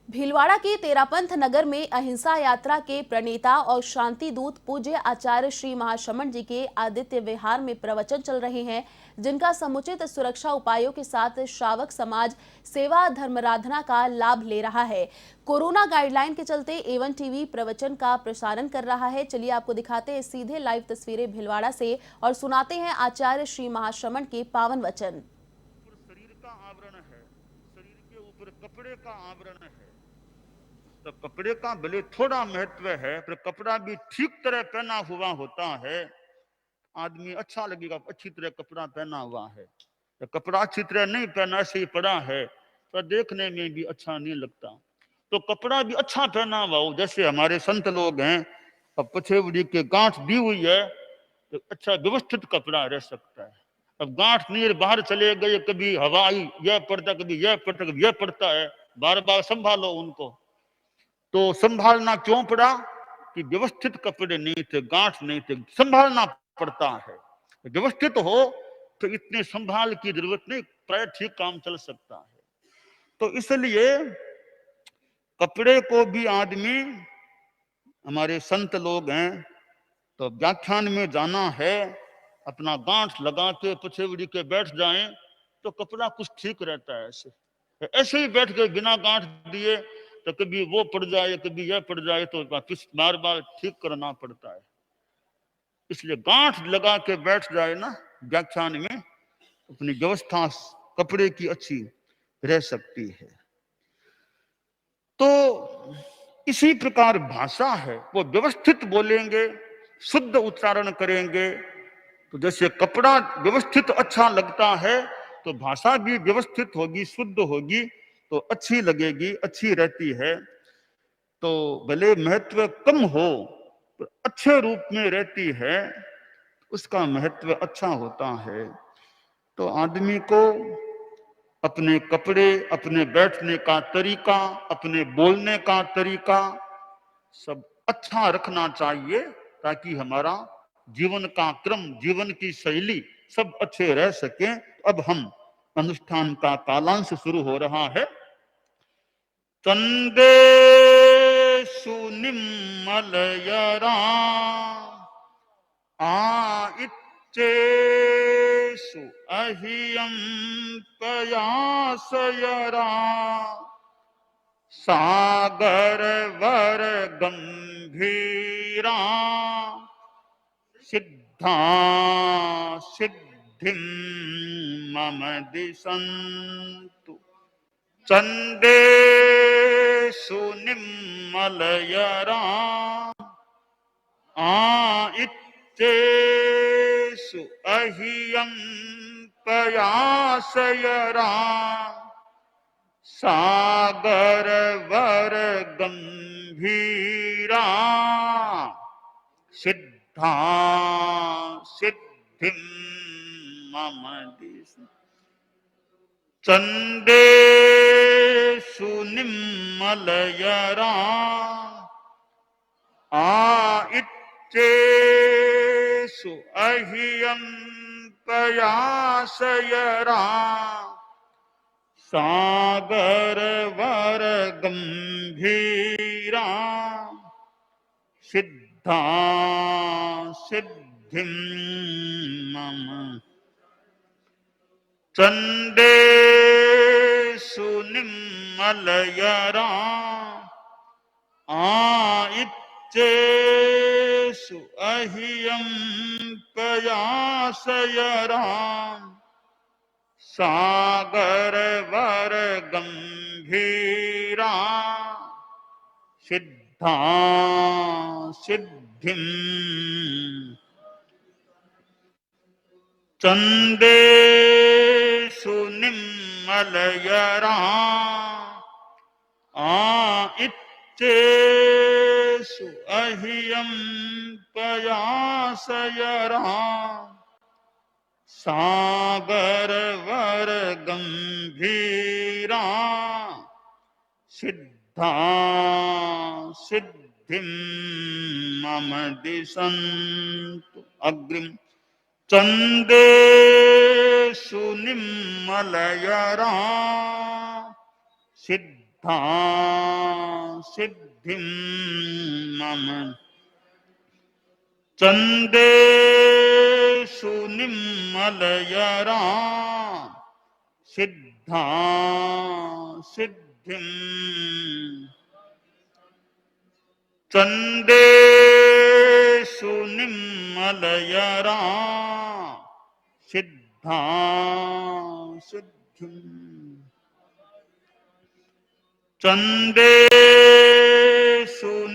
भीलवाड़ा के तेरापंथ नगर में अहिंसा यात्रा के प्रणेता और शांति दूत पूज्य आचार्य श्री महाशमन जी के आदित्य विहार में प्रवचन चल रहे हैं, जिनका समुचित सुरक्षा उपायों के साथ श्रावक समाज सेवा धर्माराधना का लाभ ले रहा है। कोरोना गाइडलाइन के चलते एवन टीवी प्रवचन का प्रसारण कर रहा है। चलिए आपको दिखाते हैं सीधे लाइव तस्वीरें भीलवाड़ा से और सुनाते हैं आचार्य श्री महाशमन के पावन वचन। शरीर का आवरण है, शरीर के ऊपर कपड़े का आवरण है, तो कपड़े का भले थोड़ा महत्व है, पर कपड़ा भी ठीक तरह पहना हुआ होता है, आदमी अच्छा लगेगा। अच्छी तरह कपड़ा पहना हुआ है, तो कपड़ा अच्छी तरह नहीं पहना, ऐसे ही पड़ा है तो देखने में भी अच्छा नहीं लगता। तो कपड़ा भी अच्छा पहना हुआ हो, जैसे हमारे संत लोग हैं, अब पछेवड़ी के गांठ दी हुई है तो अच्छा व्यवस्थित कपड़ा रह सकता है। अब गांठ नीर बाहर चले गए, कभी हवा आई यह पड़ता, कभी यह पड़ता, कभी यह पड़ता है, बार बार संभालो उनको। तो संभालना क्यों पड़ा कि व्यवस्थित कपड़े नहीं थे, गांठ नहीं थे, संभालना पड़ता है। व्यवस्थित हो तो इतने संभाल की जरूरत नहीं, प्राय ठीक काम चल सकता है। तो इसलिए कपड़े को भी आदमी, हमारे संत लोग हैं तो व्याख्यान में जाना है, अपना गांठ लगा के पछेवड़ी के बैठ जाएं तो कपड़ा कुछ ठीक रहता है। ऐसे ऐसे ही बैठ के बिना गांठ दिए तो कभी वो पड़ जाए, कभी यह पड़ जाए, तो बार बार ठीक करना पड़ता है। इसलिए गांठ लगा के बैठ जाए ना व्याख्यान में, अपनी व्यवस्था कपड़े की अच्छी रह सकती है। तो इसी प्रकार भाषा है, वो व्यवस्थित बोलेंगे, शुद्ध उच्चारण करेंगे, तो जैसे कपड़ा व्यवस्थित अच्छा लगता है तो भाषा भी व्यवस्थित होगी, शुद्ध होगी, तो अच्छी लगेगी, अच्छी रहती है। तो भले महत्व कम हो तो अच्छे रूप में रहती है, उसका महत्व अच्छा होता है। तो आदमी को अपने कपड़े, अपने बैठने का तरीका, अपने बोलने का तरीका सब अच्छा रखना चाहिए, ताकि हमारा जीवन का क्रम, जीवन की शैली सब अच्छे रह सके। अब हम अनुष्ठान का कालांश शुरू हो रहा है। चंदेषु निम्मलयरा आइच्चेषु अहियं पयासयरा सागर वर गंभीरा सिद्धा सिद्धिं मम दिशन्तु चंदेषु निम्मलयरा आइच्चेषु अहियं पयासयरा सागर वर गंभीरा सिद्धा सिद्धिं मम दिशन्तु चंदेषु निम्मलयरा आइच्चेषु अहियं पयासयरा सागर वर गंभीरा सिद्धा सिद्धिं मम चंदेषु निम्मलयरा आइच्चेषु अहियं पयासयरा सागर वर गंभीरा सिद्धा सिद्धिं चंदेषु निम्मलयरा आइच्चेषु अहियं पयासयरा सागर वर गंभीरा सिद्धा सिद्धिं मम दिशन्तु अग्रिम चंदेषु निम्मलयरा सिद्धा सिद्धिं मम चंदेषु निम्मलयरा सिद्धा सिद्धिं चंदेषु निम्मलयरा सिद्धा सिद्धिं चंदेषु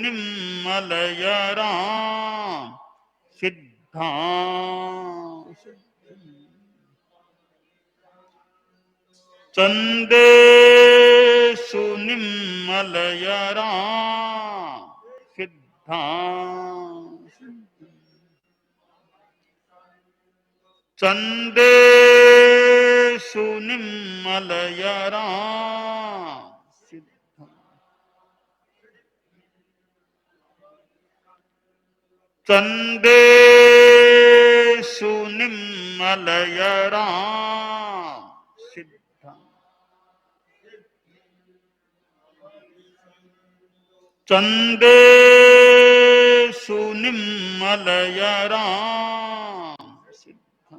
निम्मलयरा सिद्धा चंदेषु निम्मलयरा सिद्धा चंदेषु निम्मलयरा सिद्धा चंदेषु निम्मलयरा सिद्धा चंदेषु निम्मलयरा सिद्धा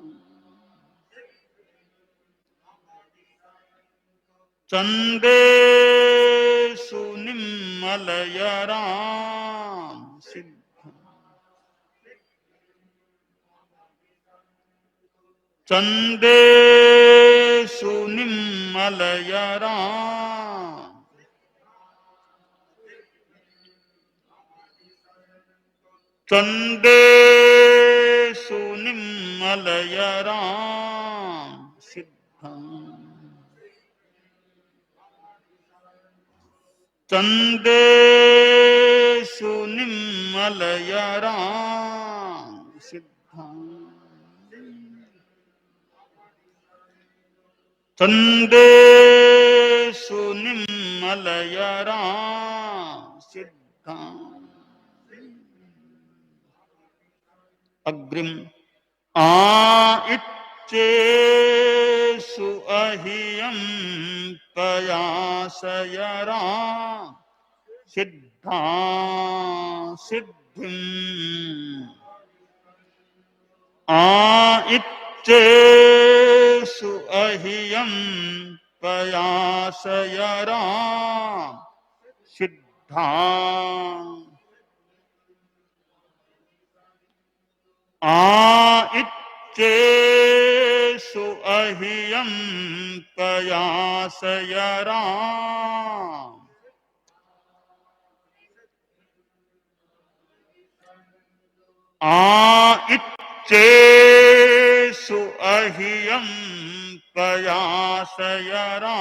चंदेषु निम्मलयरा सिद्धा चंदेषु निम्मलयरा चंदेषु निम्मलयरा सिद्धा चंदेषु निम्मलयरा सिद्धा चंदेषु निम्मलयरा सिद्धा अग्रिम इच्चेषु अहियं पयासयरा सिद्धा सिद्धिं इच्चेषु अहियं पयासयरा सिद्धा इच्चेषु अहियं पयासयरा इच्चेषु अहियं पयासयरा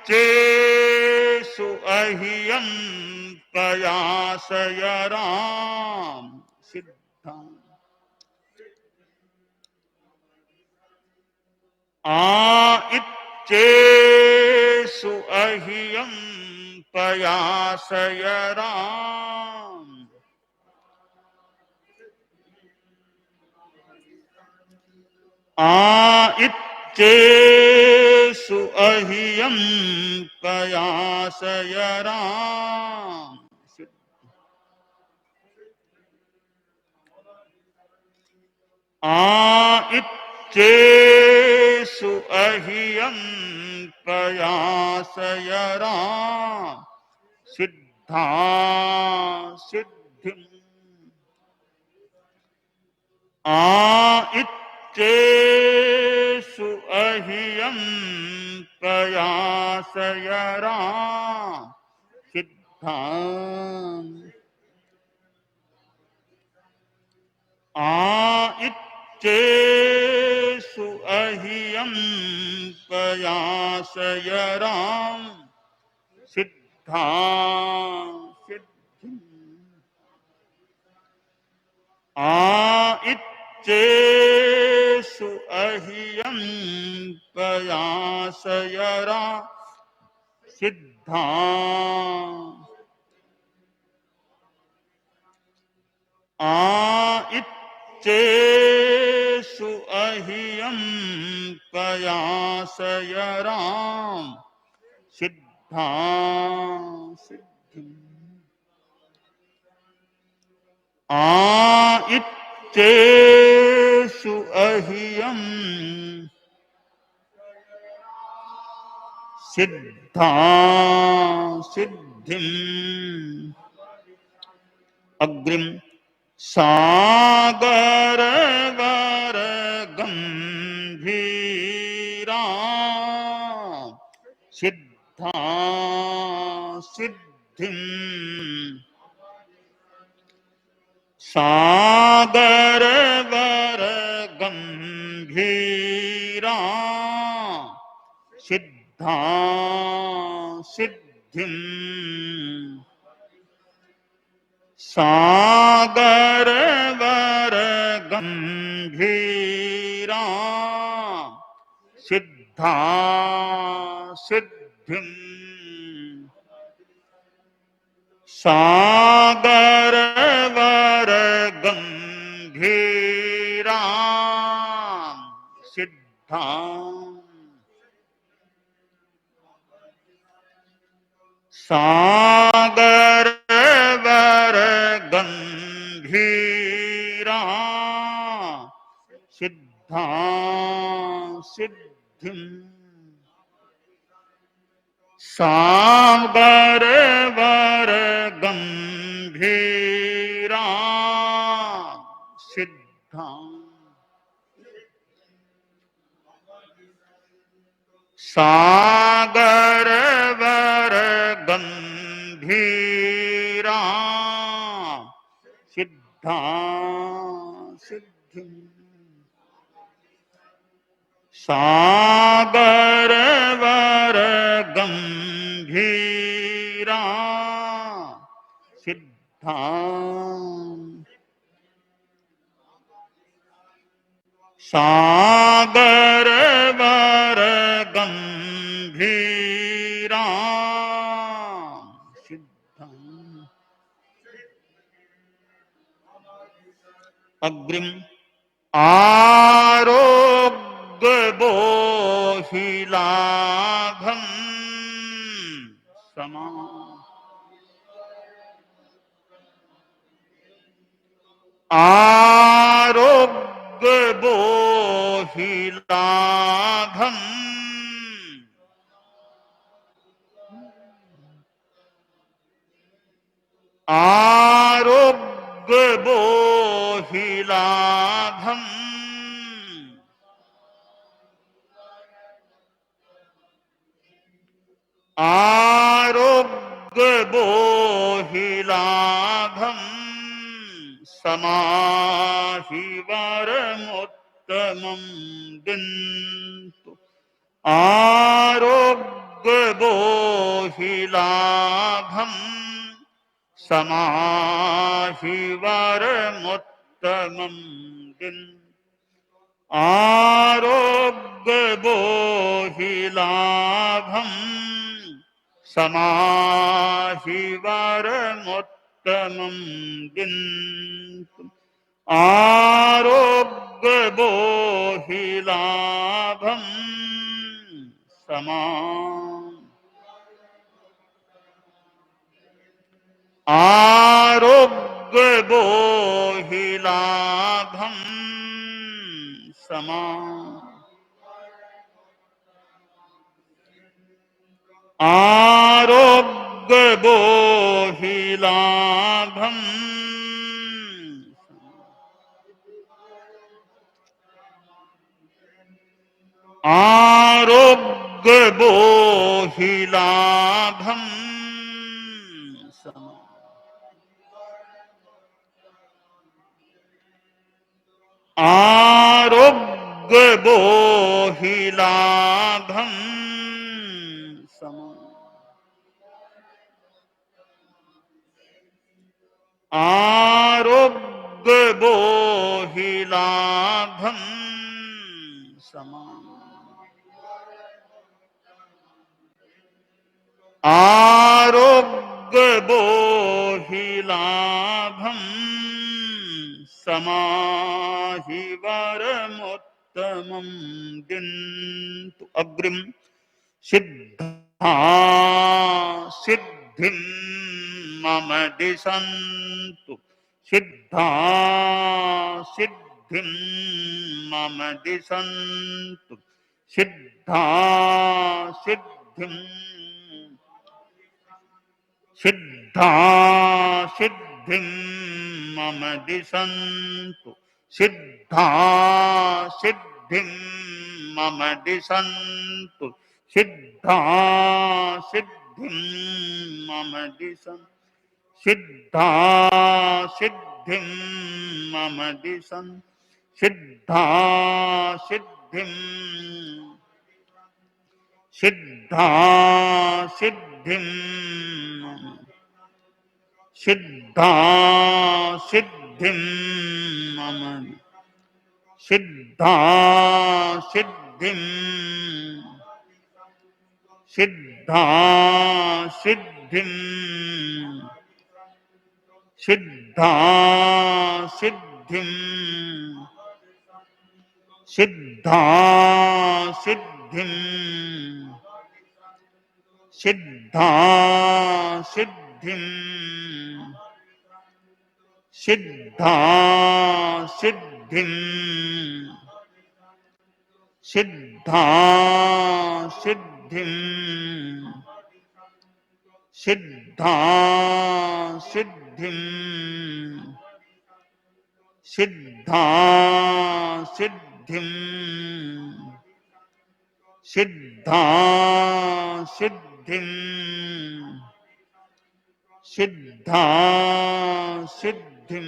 इच्चेषु अहियं पयासयरा सिद्धा इच्चेषु अहियं पयासयरा इच्चेषु अहियं पयासयरा इच्चेषु अहियं पयासयरा सिद्धा सिद्धिं इच्चेषु अहियं पयासयरा सिद्धा इच्चेषु अहियं पयासयरा सिद्धा सिद्धिं इच्चेषु अहियं पयासयरा सिद्धा इच्चेषु अहियं अहियं प्रयासय राम सिद्धा सिद्धिम् इत्येषु अहियं सिद्धा सिद्धिम् अग्रिम सागर वर गंभीरा सिद्धा सिद्धिम् सागर वर गंभीरा सिद्धा सिद्धिम् सागर वर गंभीरा सिद्धा सिद्धिम् सागर वर गंभीरा सिद्धा सागर वर गंभीरा सिद्धा सिद्धिम् सागर वर गंभीरा सिद्धा सागर वर गंभीरा सिद्धा सिद्धिम् सागर वर गंभीरा सिद्धा सागर वर गंभीरा सिद्धा अग्रिम आरोग्य बोहिलाभम समा आरोग्य बोहिलाभम आरोग्य बोहिलाभम आरोग्य बोहिलाभम समाहिवरमुत्तमं दिन्तु आरोग्य बोहिलाभम समाहिवरमुत्तमं दिन्तु आरोग्य बोहिलाभम समाहिवरमुत्तमं दिन्तु आरोग्य बोहिलाभम समा आरोग्य बोहिलाभम समा आरोग्य बोहिलाभम आरोग्य बोहिलाभम समा आरोग्य बोहिलाभम समा आरोग्य बोहिलाभम समा आरोग्य बोहिलाभम समाहिवरमुत्तमं उत्तमं दिन्तु अग्रिम सिद्धा सिद्धिं मम दिशन्तु सिद्धा सिद्धिं मम दिशन्तु सिद्धा सिद्धिं सिद्धा सिद्धिं मम दिशन्तु सिद्धा सिद्धिं मम दिशन्तु सिद्धा सिद्धिं मम दिशन्तु सिद्धा सिद्धिं मम दिशन्तु सिद्धा सिद्धिं सिद्धा सिद्धिं सिद्धा सिद्धिं मम सिद्धा सिद्धिं सिद्धा सिद्धिं सिद्धा सिद्धिं सिद्धा सिद्धिं सिद्धा सिद्धिं सिद्धा सिद्धिं सिद्धा सिद्धिं सिद्धा सिद्धिं सिद्धा सिद्धिं सिद्धा सिद्धिं सिद्धा सिद्धिं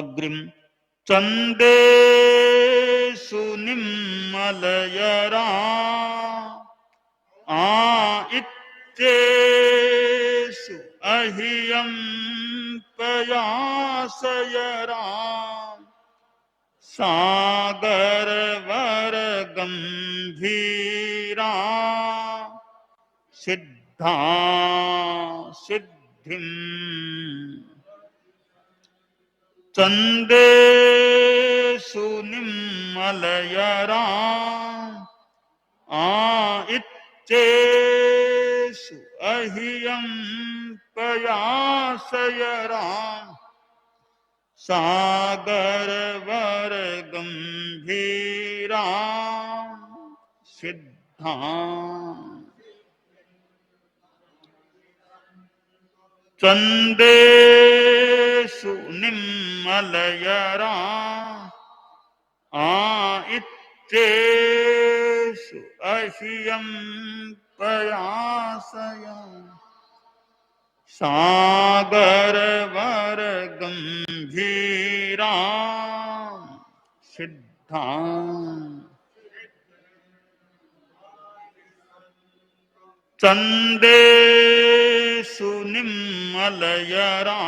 अग्रिम चंदेषु निम्मलयरा इत्येषु अह्यं पयासयरा सागरवर गंभीरा सिद्धा सिद्धिं चंदेषु निम्मलयरा इत्येषु अह्यं पयासयरा सागरवर गंभीरा सिद्धा चंदेषु निम्मलयरा इत्येषु अह्यं पयासया सागरवर गंभीरा सिद्धा चंदेषु निम्मलयरा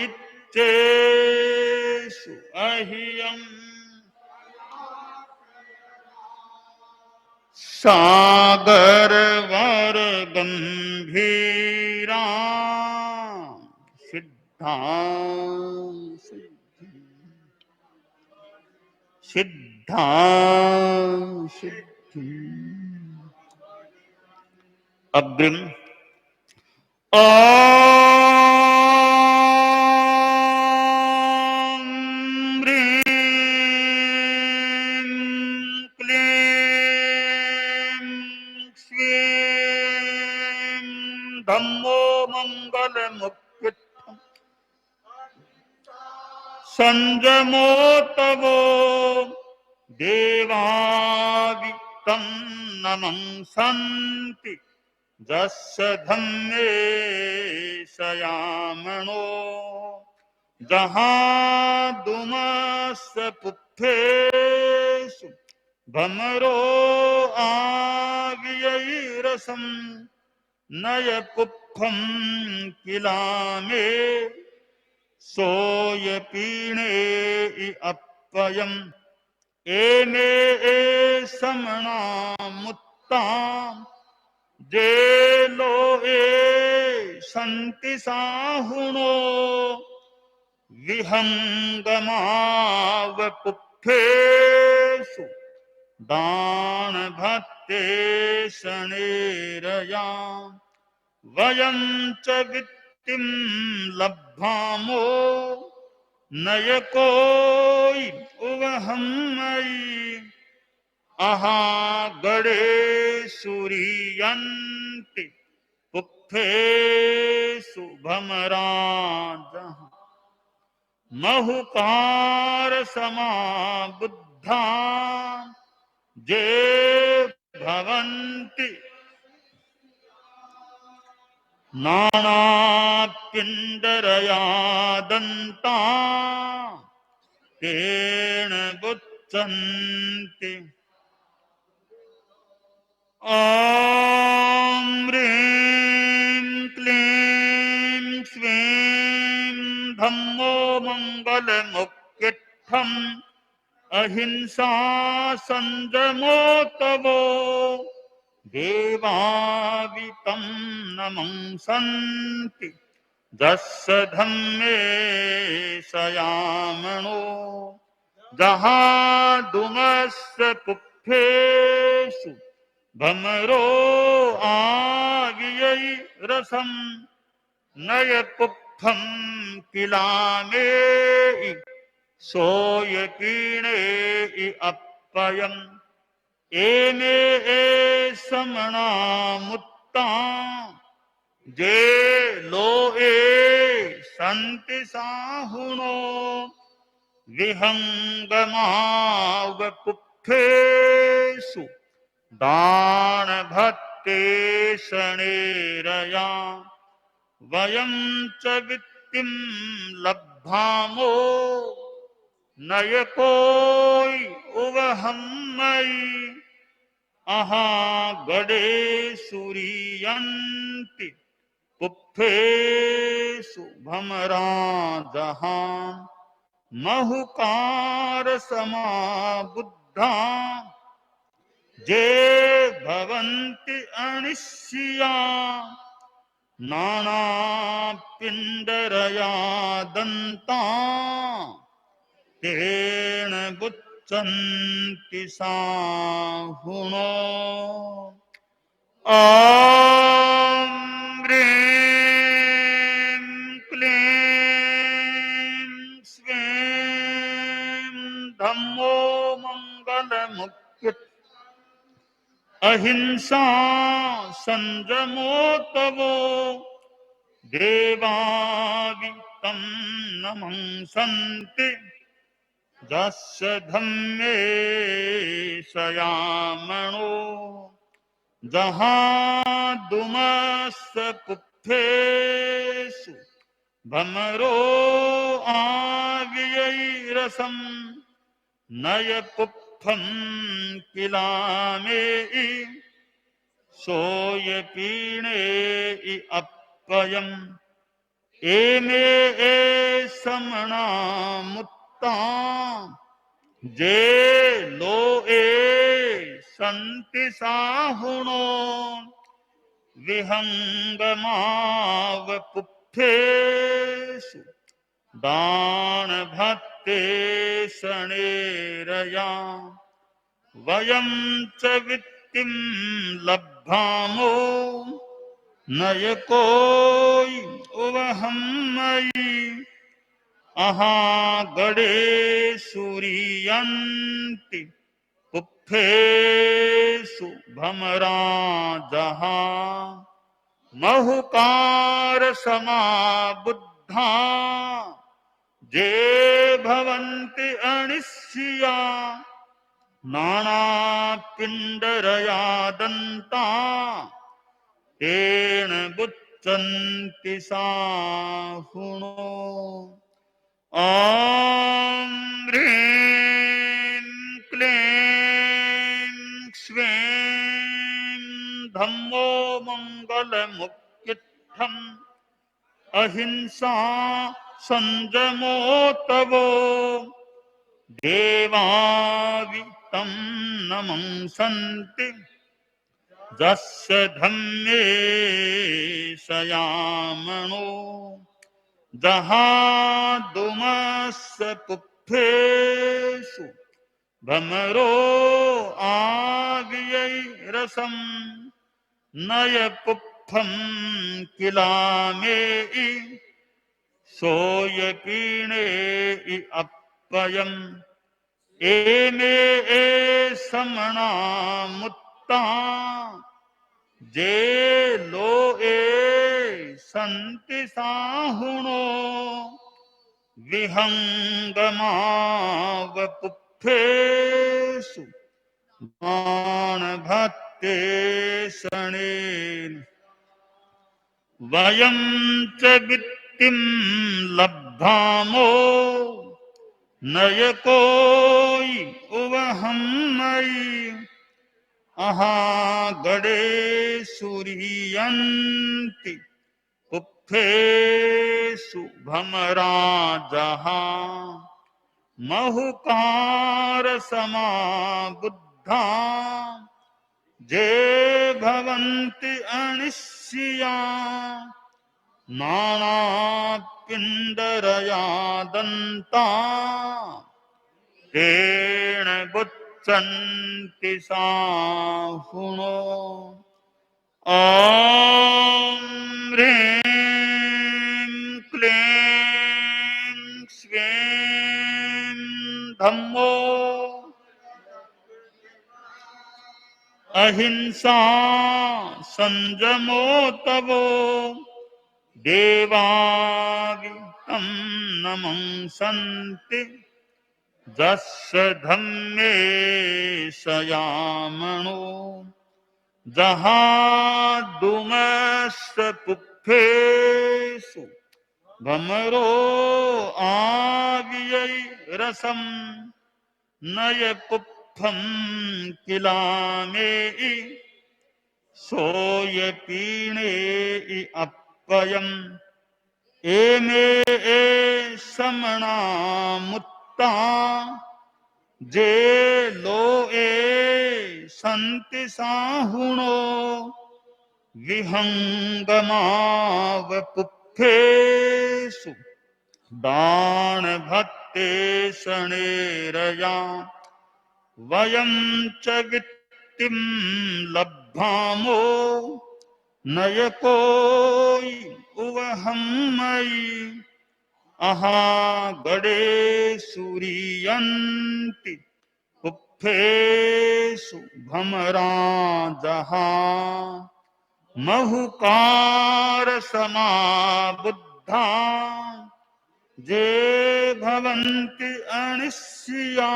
इत्येषु अह्यं सागरवर गंभीरा सिद्धा सिद्धा सिद्धि अग्रिम ओम ह्रीं क्लीं श्रीं धम्मो मंगलमुक्तिः संजमोतवो देवावितं नमंसन्ति जस्य धम्मे शयामणो जहादुमस्य पुत्थेषु भमरो आवियैरसं नयपुप्फं किलामे सोयपीणे अपयम् एमे समणा मुत्ता जेलो सन्ति साहुणो विहंगमावपुत्थेषु दान भक्ते शनेरया वयं च वित्तिं लब्धामो नय कोई उवहं मयि अहा गणे सूरियन्ति पुप्फेषु भमराजः महुकार समा बुद्धा जे भवन्ति नानापिण्डरया दन्ता तेन बुच्चन्ति ॐ ह्रीं क्लीं श्रीं धम्मो मङ्गलमुक्तिस्थम् अहिंसा संयमो तवो देवावितं नमंसन्ति दस्य धम्मे सयामणो जहादुमस्य पुप्फेषु भमरो आवियै रसं नय पुप्फं किलामे सोय पीणे अपयम् एमे समना मुत्ता जे लोए संति साहुनो विहंगमावपुत्थेषु दान भक्ते शनेरया वयं च वित्तिं लब्धामो नय कोई उवहं मयि अहा गणे सूरियन्ति पुप्फेषु भमराजः महुकार समा बुद्धा जे भवन्ति अनिश्चिया नानापिण्डरया दन्ता तेन बुच्चन्ति साहुनो ॐ ह्रीं क्लीं श्रीं धम्मो मङ्गलमुक्तिः अहिंसा संयमो तवो देवावितं नमंसन्ति जस्य धम्मे सयामणो जहादुमस्य पुप्फेषु भमरो आवियै रसं नय पुप्फं किलामे सोय पीणे अपयम् एमे समना मुत्ता जे लोए संति साहुनो विहंगमावपुत्थेषु दान भक्ते शनेरया वयं च वित्तिं लब्धामो नय कोई उवहं मयि अहा गणे सूरियन्ति पुप्फेषु भमराजः महुकार समा बुद्धा जे भवन्ति अनिश्चिया नानापिण्डरया दन्ता तेन बुच्चन्ति साहुनो ॐ ह्रीं क्लीं श्रीं धम्मो मङ्गलमुक्तिस्थम् अहिंसा संयमो तवो देवावितं नमंसन्ति जस्य धम्मे सयामणो जहाँ दुमस पुप्फेषु भमरो आवियै रसम नय पुप्फम किलामेहि सोय पीणे अपयम एमे ए समणा मुत्ता जे लो ए संति साहुणो विहंगमाव पुप्फेषु बाण भत्ते शरणेन वयं च वित्तिं लब्धामो नय कोई उवहं मयि अहा गडे सूर्यन्ति पुप्फेषु भमरा जहा महुकार समा बुद्धा जे भवन्ति अनिश्चिया नाना पिंडरया दंता तेन बुच्चन्ति साहुनो ॐ ह्रीं क्लीं श्रीं धम्मो अहिंसा संयमो तवो देवावि तं नमंसन्ति जस्य धम्मे सयामणो जहाँ दुमस्य पुप्फेषु भमरो आवियै रसम नय पुप्फं किलामेहि सोय पीणे अपयम एमे ए समणा मुत्ता जे लो ए संति साहुणो विहंगमाव पुप्फेषु दान भत्ते शनेरया वयं च वित्तिं लब्धामो नय कोई उवहं मयि अहा गडे सूर्यन्ति पुप्फेषु भमरा जहा महुकार समा बुद्धा जे भवन्ति अनिश्चिया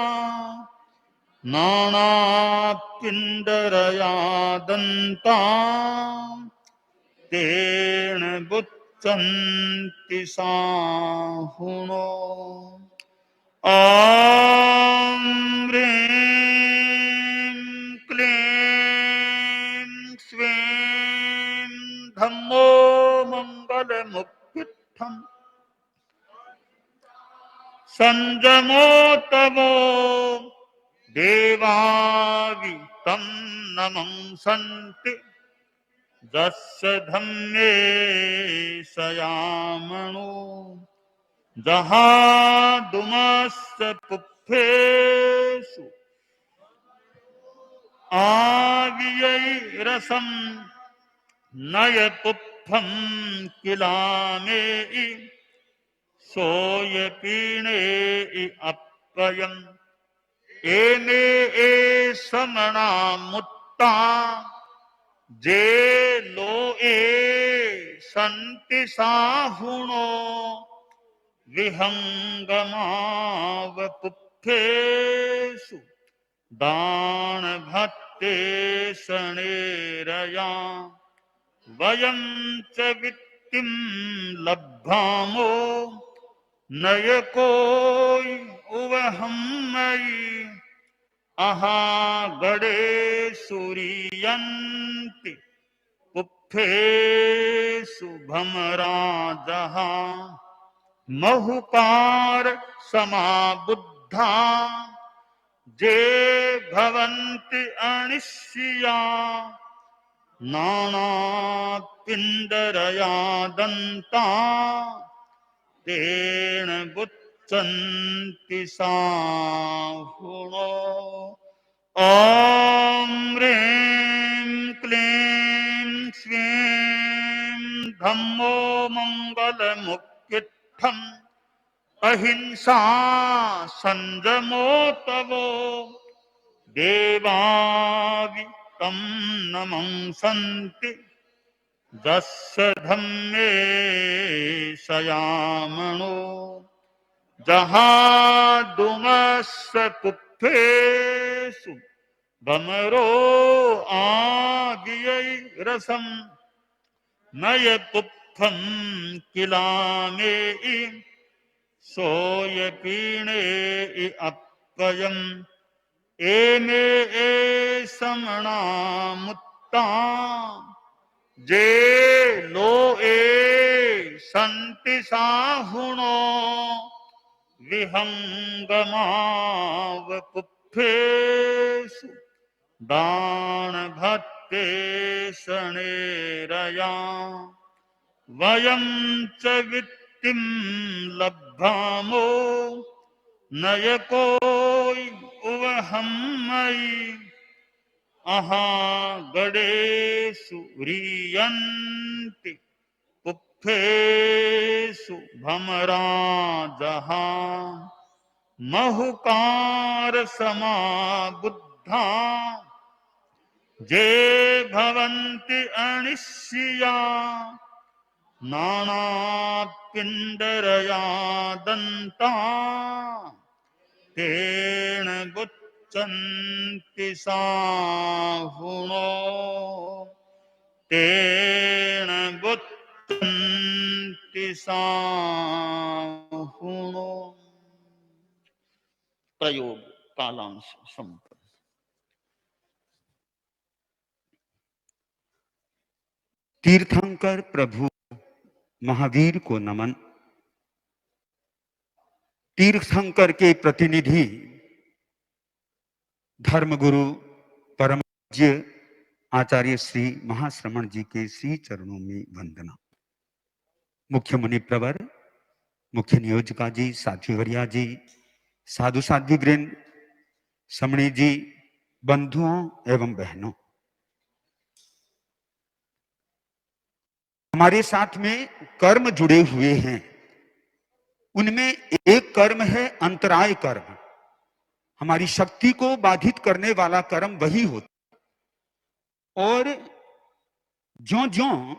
नाना पिंडरया दंता तेन बुच्चन्ति साहुनो ॐ ह्रीं क्लीं श्रीं धम्मो मंगलमुक्तिस्थं संयमो तवो देवावि तं नमंसन्ति जस्य धम्मे सयामणो जहाँ दुमस्य पुप्फेषु आवियै रसम नय पुप्फं किलामेहि सोय पीणे अपयम एमे ए समणा मुत्ता जे लो ए संति साहुणो विहंगमाव पुप्फेषु दान भत्ते शनेरया वयं च वित्तिं लब्धामो नय कोई उवहं मयि अहा गडे सूर्यन्ति पुप्फेषु भमरा जहा महुकार समा बुद्धा जे भवन्ति अनिश्चिया नाना पिंडरया दंता तेन बुच्चन्ति साहुनो। ॐ ह्रीं क्लीं श्रीं धम्मो मङ्गलमुक्तिस्थम् अहिंसा संयमो तवो देवावि तं नमंसन्ति दस्य धम्मे शयामणो जहादुमस्य कुप्फेषु भमरो आदियैरसम् नयपुत्थं किलामे सोयपीणे अप्पयम् एमे समणा मुत्ता जे लो संति साहुनो विहंगमावपुप्फेषु दान भक्ते शनेरया वयं च वित्तिं लब्धामो नयकोय उवहं मयि अहा गणेषु ह्रियन्ति पुप्फेषु भमरा जहा महुकार समाबुद्धा जे भवन्ति अनिश्चिया नानापिण्डरया दन्ता तेन बुच्चन्ति साहुनो तेन बुच्चन्ति साहुनो। प्रयोग कालांश संपन्न। तीर्थंकर प्रभु महावीर को नमन। तीर्थंकर के प्रतिनिधि धर्मगुरु परम पूज्य आचार्य श्री महाश्रमण जी के श्री चरणों में वंदना। मुख्य मुनि प्रवर, मुख्य नियोजिका जी, साध्वीवर्या जी, साधु साध्वी वृंद, समणी जी, बंधुओं एवं बहनों, हमारे साथ में कर्म जुड़े हुए हैं। उनमें एक कर्म है अंतराय कर्म। हमारी शक्ति को बाधित करने वाला कर्म वही होता, और ज्यों ज्यों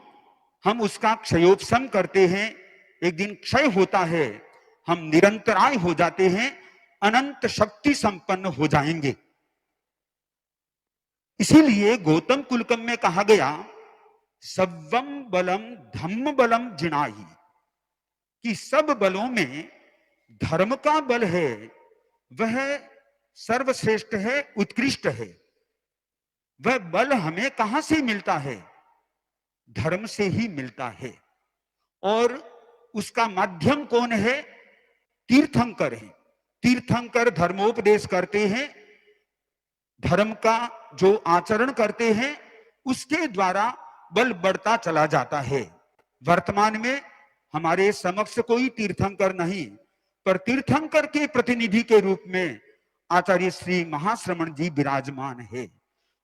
हम उसका क्षयोपशम करते हैं, एक दिन क्षय होता है, हम निरंतराय हो जाते हैं, अनंत शक्ति संपन्न हो जाएंगे। इसीलिए गौतम कुलकम में कहा गया, सवम बलम धम्म बलम जिनाही, कि सब बलों में धर्म का बल है, वह सर्वश्रेष्ठ है, उत्कृष्ट है। वह बल हमें कहां से मिलता है? धर्म से ही मिलता है। और उसका माध्यम कौन है? तीर्थंकर है। तीर्थंकर धर्मोपदेश करते हैं, धर्म का जो आचरण करते हैं उसके द्वारा बल बढ़ता चला जाता है। वर्तमान में हमारे समक्ष कोई तीर्थंकर नहीं, पर तीर्थंकर के प्रतिनिधि के रूप में आचार्य श्री महाश्रमण जी विराजमान है,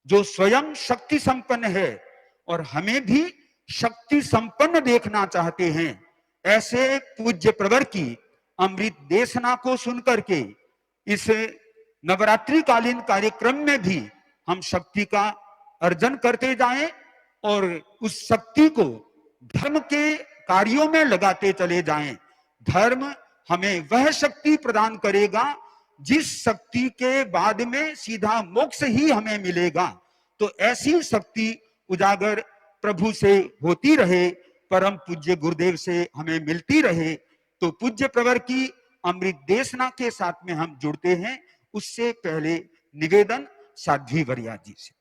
जो स्वयं शक्ति संपन्न है और हमें भी शक्ति संपन्न देखना चाहते हैं। ऐसे पूज्य प्रवर की अमृत देशना को सुनकर के इस नवरात्रि कालीन कार्यक्रम में भी हम शक्ति का अर्जन करते जाएं और उस शक्ति को धर्म के कार्यों में लगाते चले जाएं। धर्म हमें वह शक्ति प्रदान करेगा जिस शक्ति के बाद में सीधा मोक्ष ही हमें मिलेगा। तो ऐसी शक्ति उजागर प्रभु से होती रहे, परम पूज्य गुरुदेव से हमें मिलती रहे। तो पूज्य प्रवर की अमृत देशना के साथ में हम जुड़ते हैं। उससे पहले निवेदन साध्वी वर्या जी से।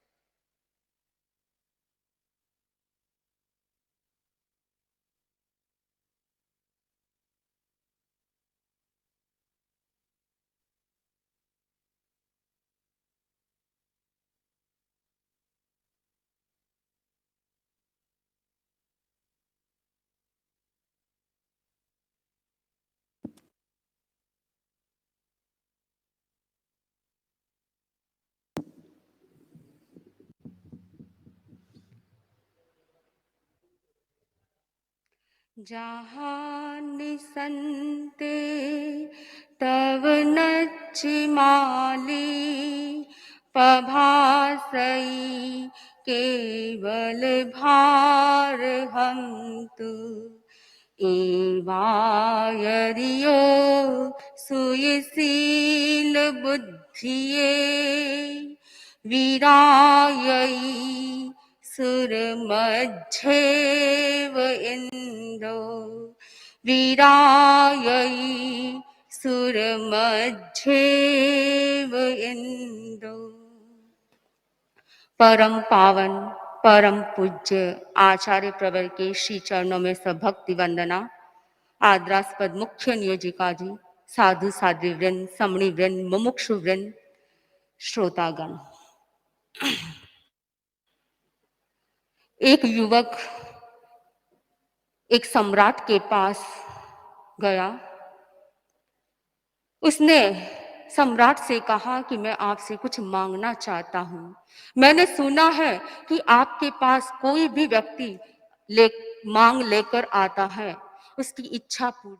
जहाँ निसंते तव नच्चिमाली पभासई केवल भार हम तु एवायरियो सुयशील बुद्धिये वीरायई सुर मध्येव इंदो वीरायई सुर मध्येव इंदो। परम पावन परम पूज्य आचार्य प्रवर के श्री चरणों में सब भक्ति वंदना। आदरास्पद मुख्य नियोजिका जी, साधु साध्वी वृंद, समणी वृंद, मुमुक्षु वृंद, श्रोतागण। एक युवक एक सम्राट के पास गया। उसने सम्राट से कहा कि मैं आपसे कुछ मांगना चाहता हूं। मैंने सुना है कि आपके पास कोई भी व्यक्ति मांग लेकर आता है, उसकी इच्छा पूर्ति